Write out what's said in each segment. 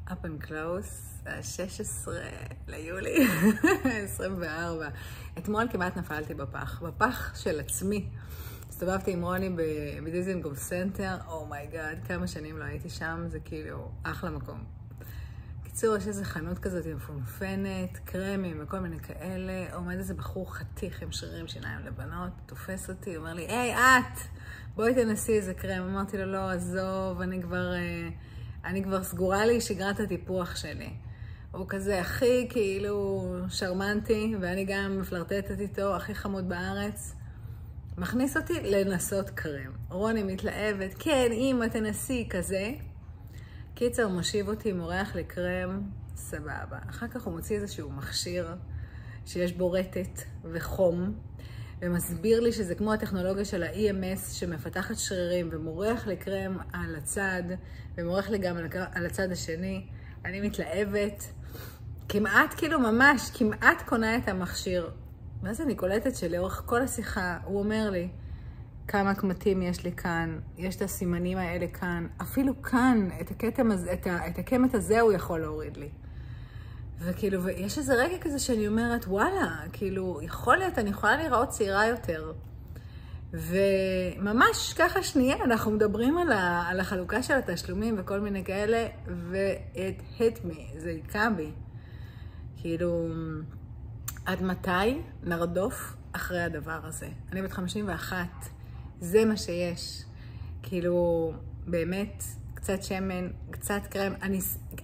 up and close, 16 ליולי 24. אתמול כמעט נפלתי בפח של עצמי. הסתובבתי עם רוני בדיזינגוף סנטר, אומייגאד, כמה שנים לא הייתי שם, זה כאילו אחלה מקום. קיצור, יש איזו חנות כזאת מפונפנת, קרמים וכל מיני כאלה, עומד איזה בחור חתיך עם שרירים שיניים לבנות, תופס אותי, אומר לי, היי, את, בואי תנסי איזה קרם. אמרתי לו, לא, עזוב, אני כבר סגורה לי שגרת הטיפוח שלי. הוא כזה הכי כאילו שרמנטי, ואני גם מפלרטטת איתו, הכי חמוד בארץ. מכניס אותי לנסות קרם. רוני מתלהבת, כן, אמא תנסי כזה. קיצר, הוא מושיב אותי, מורח לקרם, סבבה. אחר כך הוא מוציא איזשהו מכשיר שיש בו רטט וחום, ומסביר לי שזה כמו הטכנולוגיה של ה-EMS שמפתחת שרירים, ומורח לקרם על הצד, ומורח לי גם על הצד השני. אני מתלהבת, כמעט כאילו ממש, כמעט קונה את המכשיר. ואז אני קולטת שלאורך כל השיחה הוא אומר לי, כמה קמטים יש לי כאן, יש את הסימנים האלה כאן, אפילו כאן, את הקמת הזה הוא יכול להוריד לי. וכאילו, ויש איזה רגע כזה שאני אומרת, וואלה, כאילו, יכול להיות, אני יכולה להיראות צעירה יותר. וממש ככה שנייה, אנחנו מדברים על החלוקה של התשלומים וכל מיני כאלה, ו-it hit me, זה היכה בי. כאילו, עד מתי נרדוף אחרי הדבר הזה? אני בת 51, זה מה שיש. כאילו, באמת, קצת שמן, קצת קרם, אני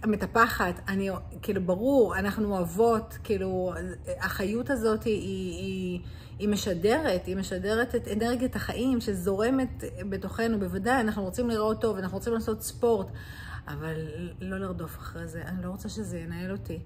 מטפחת, כאילו, ברור, אנחנו אוהבות, כאילו, החיות הזאת היא משדרת את אנרגיית החיים שזורמת בתוכנו, בוודאי, אנחנו רוצים לראות טוב, אנחנו רוצים לעשות ספורט, אבל לא לרדוף אחרי זה, אני לא רוצה שזה ינהל אותי.